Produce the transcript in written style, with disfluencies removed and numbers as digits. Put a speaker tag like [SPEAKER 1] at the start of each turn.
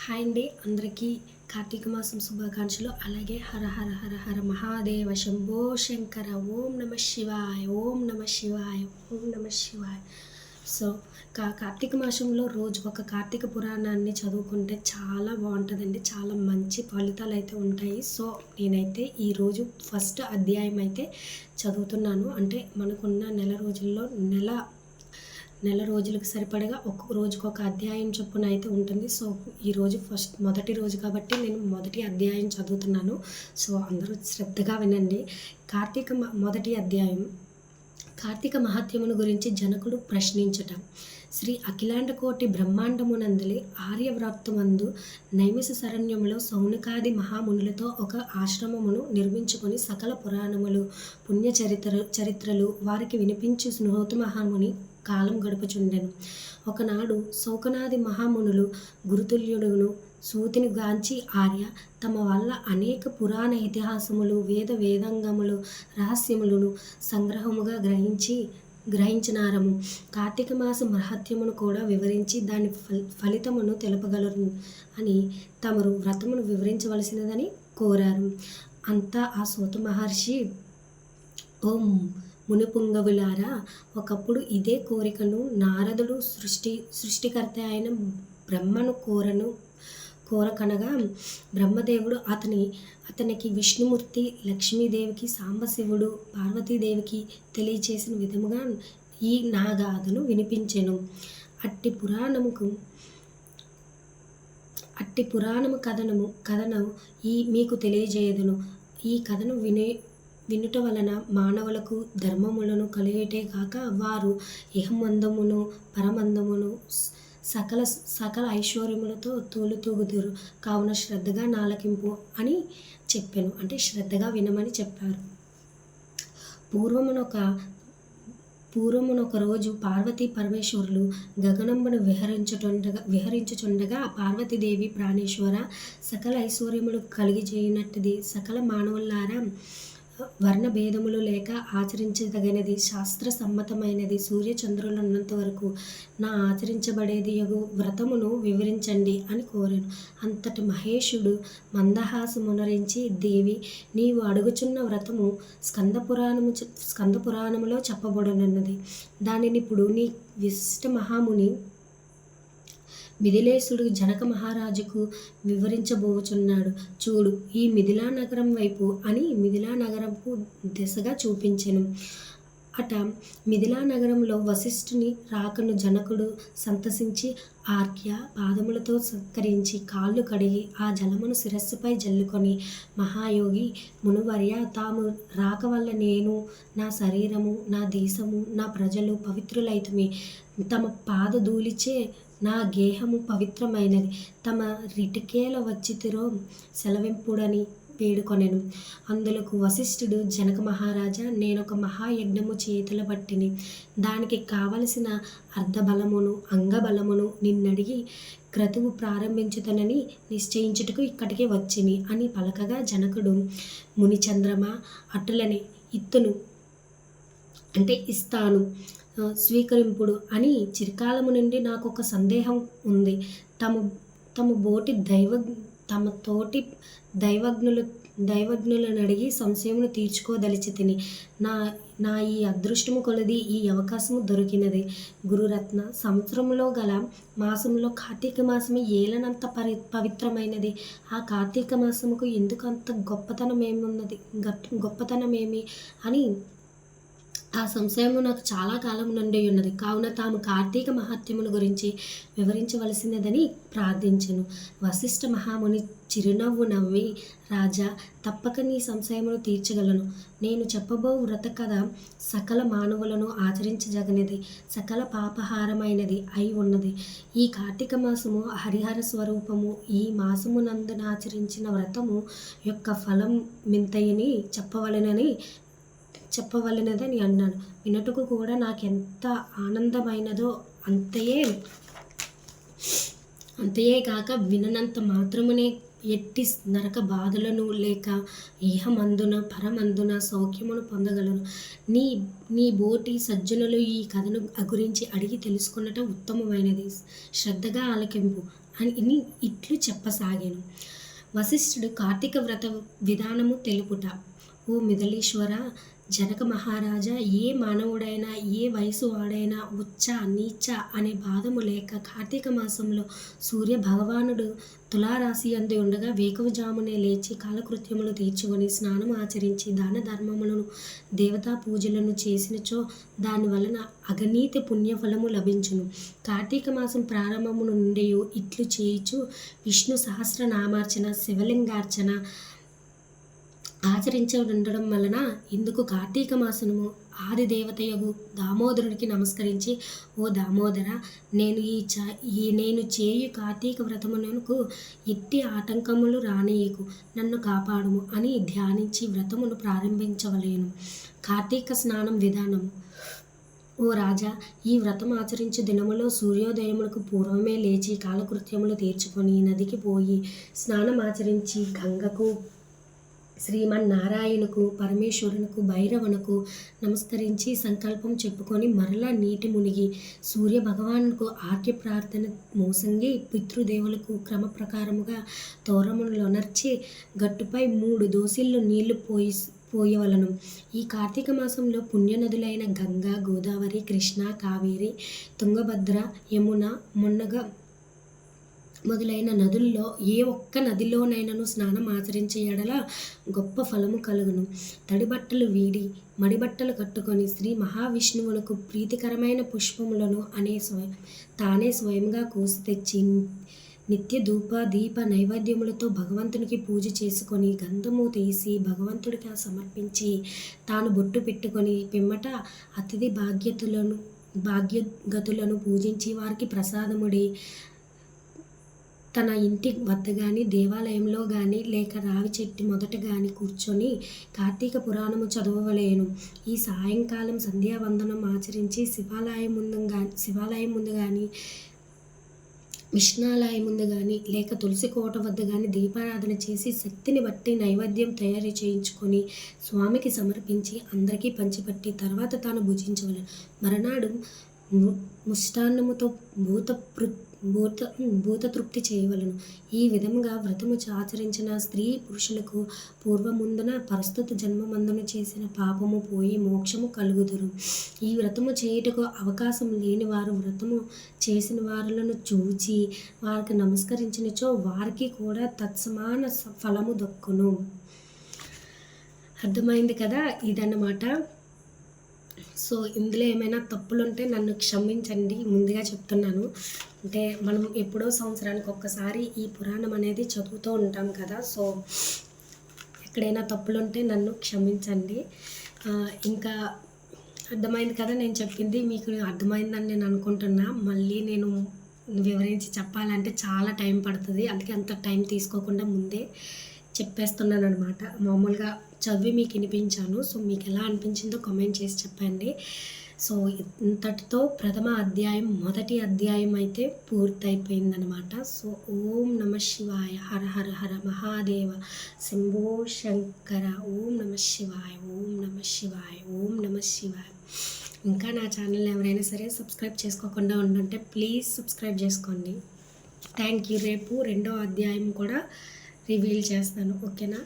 [SPEAKER 1] Hi అండి, అందరికీ కార్తీక మాసం శుభాకాంక్షలు. అలాగే హర హర హర హర మహాదేవ శంభో శంకర. ఓం నమ శివాయ, ఓం నమ శివాయ, ఓం నమ శివాయ. సో కార్తీక మాసంలో రోజు ఒక కార్తీక పురాణాన్ని చదువుకుంటే చాలా బాగుంటుందండి. చాలా మంచి ఫలితాలు అయితే ఉంటాయి. సో నేనైతే ఈరోజు ఫస్ట్ అధ్యాయం అయితే చదువుతున్నాను. అంటే మనకున్న నెల రోజులకు సరిపడగా ఒక్కొక్క రోజుకు ఒక అధ్యాయం చొప్పున అయితే ఉంటుంది. సో ఈరోజు మొదటి రోజు కాబట్టి నేను మొదటి అధ్యాయం చదువుతున్నాను. సో అందరూ శ్రద్ధగా వినండి. మొదటి అధ్యాయం. కార్తీక మహాత్మ్యమును గురించి జనకుడు ప్రశ్నించటం. శ్రీ అఖిలాండకోటి బ్రహ్మాండమునందలి ఆర్యవ్రాప్తమందు నైమిష శరణ్యములో సౌనకాది మహామునులతో ఒక ఆశ్రమమును నిర్మించుకొని సకల పురాణములు పుణ్య చరిత్రలు వారికి వినిపించు స్నోత మహాముని కాలం గడుపుచుండెను. ఒకనాడు శౌకనాది మహామునులు గురుతుల్యుడును సూతిని గాంచి ఆర్య తమ వల్ల అనేక పురాణ ఇతిహాసములు వేదాంగములు రహస్యములను సంగ్రహముగా గ్రహించినారము. కార్తీక మాస మహత్యమును కూడా వివరించి దాని ఫలితమును తెలుపగలరు అని తమరు వ్రతమును వివరించవలసినదని కోరారు. అంతా ఆ సూత మహర్షి, ఓం మునిపుంగవులారా, ఒకప్పుడు ఇదే కోరికను నారదుడు సృష్టికర్త అయిన బ్రహ్మను కోరకనగా బ్రహ్మదేవుడు అతనికి విష్ణుమూర్తి, లక్ష్మీదేవికి సాంబశివుడు, పార్వతీదేవికి తెలియచేసిన విధముగా ఈ నా గాథను వినిపించెను. అట్టి పురాణము కథను మీకు తెలియజేయదును. ఈ కథను వినుట వలన మానవులకు ధర్మములను కలిగేటే కాక వారు ఇహమందమును పరమందమును సకల ఐశ్వర్యములతో తూలుతూగుదురు. కావున శ్రద్ధగా నాలకింపు అని చెప్పాను. అంటే శ్రద్ధగా వినమని చెప్పారు. పూర్వమునొక రోజు పార్వతీ పరమేశ్వరులు గగనంబున విహరించుచుండగా పార్వతీదేవి, ప్రాణేశ్వర, సకల ఐశ్వర్యములు కలిగిజేయనట్టుది సకల మానవులారా, వర్ణ భేదములు లేక ఆచరించదగినది, శాస్త్ర సమ్మతమైనది, సూర్యచంద్రులున్నంత వరకు నా ఆచరించబడేది యగు వ్రతమును వివరించండి అని కోరాను. అంతటి మహేశుడు మందహాసమునరించి, దేవి, నీవు అడుగుచున్న వ్రతము స్కందపురాణములో చెప్పబడనున్నది. దానినిప్పుడు నీ విశిష్ట మహాముని మిథిలేశుడు జనక మహారాజుకు వివరించబోచున్నాడు. చూడు, ఈ మిథిలా నగరం వైపు అని మిథిలా నగరంకు దిశగా చూపించెను. అట మిథిలా నగరంలో వశిష్ఠుని రాకను జనకుడు సంతసించి ఆర్క్య పాదములతో సత్కరించి కాళ్ళు కడిగి ఆ జలమును శిరస్సుపై జల్లుకొని, మహాయోగి మునువర్య, తాము రాక వల్ల నేను, నా శరీరము, నా దేశము, నా ప్రజలు పవిత్రులైతిమి. తమ పాదధూళిచే నా గేహము పవిత్రమైనది. తమ రిటికేల వచ్చితిరో సెలవింపుడని వేడుకొనెను. అందులకు వశిష్ఠుడు, జనక మహారాజా, నేనొక మహాయజ్ఞము చేతుల పట్టిని. దానికి కావలసిన అర్ధబలమును అంగబలమును నిన్నడిగి క్రతువు ప్రారంభించుతనని నిశ్చయించుటకు ఇక్కడికి వచ్చిని అని పలకగా, జనకుడు, మునిచంద్రమ, అటులనే ఇత్తును అంటే ఇస్తాను, స్వీకరింపుడు అని చిరకాలము నుండి నాకు ఒక సందేహం ఉంది. తమ తోటి దైవజ్ఞులను అడిగి సంశయమును తీర్చుకోదలిచితిని. నా ఈ అదృష్టము కొలది ఈ అవకాశము దొరికినది. గురురత్న, సంవత్సరంలో గల మాసంలో కార్తీక మాసమే ఏలనంత పవిత్రమైనది. ఆ కార్తీక మాసముకు ఎందుకు అంత గొప్పతనమేమి అని ఆ సంశయము నాకు చాలా కాలం నుండి ఉన్నది. కావున తాము కార్తీక మహాత్మ్యమును గురించి వివరించవలసినదని ప్రార్థించెను. వశిష్ఠ మహాముని చిరునవ్వు నవ్వి, రాజా, తప్పక నీ సంశయమును తీర్చగలను. నేను చెప్పబో వ్రత కథ సకల మానవులను ఆచరించజగనిది, సకల పాపహారమైనది అయి ఉన్నది. ఈ కార్తీక మాసము హరిహర స్వరూపము. ఈ మాసమునందున ఆచరించిన వ్రతము యొక్క ఫలం మింతయని చెప్పవలెనదని అన్నాడు. వినటుకు కూడా నాకెంత ఆనందమైనదో అంతయే కాక విననంత మాత్రమునే ఎట్టి నరక బాధలను లేక ఇహమందున పరమందున సౌఖ్యమును పొందగలరు. నీ బోటి సజ్జనులు ఈ కథను గురించి అడిగి తెలుసుకున్నట ఉత్తమమైనది. శ్రద్ధగా ఆలకింపు అని ఇట్లు చెప్పసాగాను. వశిష్ఠుడు కార్తీక వ్రత విధానము తెలుపుట. ఓ మిథలేశ్వర, జనక మహారాజా, ఏ మానవుడైనా ఏ వయసు వాడైనా ఉచ్చ నీచ అనే బాధము లేక కార్తీక మాసంలో సూర్య భగవానుడు తులారాశి అందు ఉండగా వేకువజామునే లేచి కాలకృత్యములు తీర్చుకొని స్నానం ఆచరించి దాన ధర్మములను దేవతా పూజలను చేసినచో దాని వలన అగనీతి పుణ్యఫలము లభించును. కార్తీక మాసం ప్రారంభము నుండి ఇట్లు చేయుచు విష్ణు సహస్రనామార్చన, శివలింగార్చన ఆచరించడం వలన ఇందుకు కార్తీక మాసము ఆది దేవతయగు దామోదరుడికి నమస్కరించి, ఓ దామోదర, నేను చేయు కార్తీక వ్రతమునకు ఎట్టి ఆటంకములు రానియకు, నన్ను కాపాడుము అని ధ్యానించి వ్రతమును ప్రారంభించవలేను. కార్తీక స్నానం విధానము. ఓ రాజా, ఈ వ్రతం ఆచరించు దినములో సూర్యోదయములకు పూర్వమే లేచి కాలకృత్యములు తీర్చుకొని నదికి పోయి స్నానం ఆచరించి గంగకు, శ్రీమన్నారాయణకు, పరమేశ్వరునకు, భైరవునకు నమస్కరించి సంకల్పం చెప్పుకొని మరలా నీటి మునిగి సూర్య భగవానుకు ఆర్య ప్రార్థన మోసంగి పితృదేవులకు క్రమ ప్రకారముగా తోరములొనర్చి గట్టుపై 3 దోసిళ్ళు నీళ్లు పోయవలను. ఈ కార్తీక మాసంలో పుణ్యనదులైన గంగా, గోదావరి, కృష్ణ, కావేరి, తుంగభద్ర, యమున, మొన్నగ మొదలైన నదుల్లో ఏ ఒక్క నదిలోనైనను స్నానం ఆచరించే ఎడల గొప్ప ఫలము కలుగును. తడిబట్టలు వీడి మడిబట్టలు కట్టుకొని శ్రీ మహావిష్ణువునకు ప్రీతికరమైన పుష్పములను తానే స్వయంగా కోసి తెచ్చి నిత్య ధూప దీప నైవేద్యములతో భగవంతునికి పూజ చేసుకొని గంధము తీసి భగవంతుడికి సమర్పించి తాను బొట్టు పెట్టుకొని పిమ్మట అతిథి భాగ్యగతులను పూజించి వారికి ప్రసాదముడి తన ఇంటి వద్ద కానీ దేవాలయంలో కానీ లేక రావి చెట్టు మొదట కానీ కూర్చొని కార్తీక పురాణము చదవవలేను. ఈ సాయంకాలం సంధ్యావందనం ఆచరించి శివాలయం ముందు కానీ విష్ణాలయం ముందు కానీ లేక తులసి కోట వద్ద కానీ దీపారాధన చేసి శక్తిని బట్టి నైవేద్యం తయారు చేయించుకొని స్వామికి సమర్పించి అందరికీ పంచిపెట్టి తర్వాత తాను భుజించవలను. మరునాడు ముష్టాన్నముతో భూతతృప్తి చేయవలను. ఈ విధముగా వ్రతము ఆచరించిన స్త్రీ పురుషులకు పూర్వముందున ప్రస్తుత జన్మమందున చేసిన పాపము పోయి మోక్షము కలుగుదురు. ఈ వ్రతము చేయుటకు అవకాశం లేని వారు వ్రతము చేసిన వారులను చూచి వారికి నమస్కరించినచో వారికి కూడా తత్సమాన ఫలము దక్కును. అర్థమైంది కదా, ఇదన్నమాట. సో ఇందులో ఏమైనా తప్పులుంటే నన్ను క్షమించండి, ముందుగా చెప్తున్నాను. అంటే మనం ఎప్పుడో సంవత్సరానికి ఒక్కసారి ఈ పురాణం అనేది చదువుతూ ఉంటాం కదా, సో ఎక్కడైనా తప్పులుంటే నన్ను క్షమించండి. ఇంకా అర్థమైంది కదా నేను చెప్పింది, మీకు అర్థమైందని నేను అనుకుంటున్నా. మళ్ళీ నేను వివరించి చెప్పాలంటే చాలా టైం పడుతుంది, అందుకే అంత టైం తీసుకోకుండా ముందే చెప్పేస్తున్నాను అనమాట. మామూలుగా చదివి మీకు వినిపించాను. సో మీకు ఎలా అనిపించిందో కామెంట్ చేసి చెప్పండి. సో ఇంతటితో ప్రథమ అధ్యాయం, మొదటి అధ్యాయం అయితే పూర్తయిపోయిందనమాట. సో ఓం నమ శివాయ, హర హర హర మహాదేవ, శంభో శంకర, ఓం నమ శివాయ, ఓం నమ శివాయ, ఓం నమ శివాయ. ఇంకా నా ఛానల్ ఎవరైనా సరే సబ్స్క్రైబ్ చేసుకోకుండా ఉండంటే ప్లీజ్ సబ్స్క్రైబ్ చేసుకోండి. Thank you. రేపు 2వ అధ్యాయం కూడా రివీల్ చేస్తాను, ఓకేనా?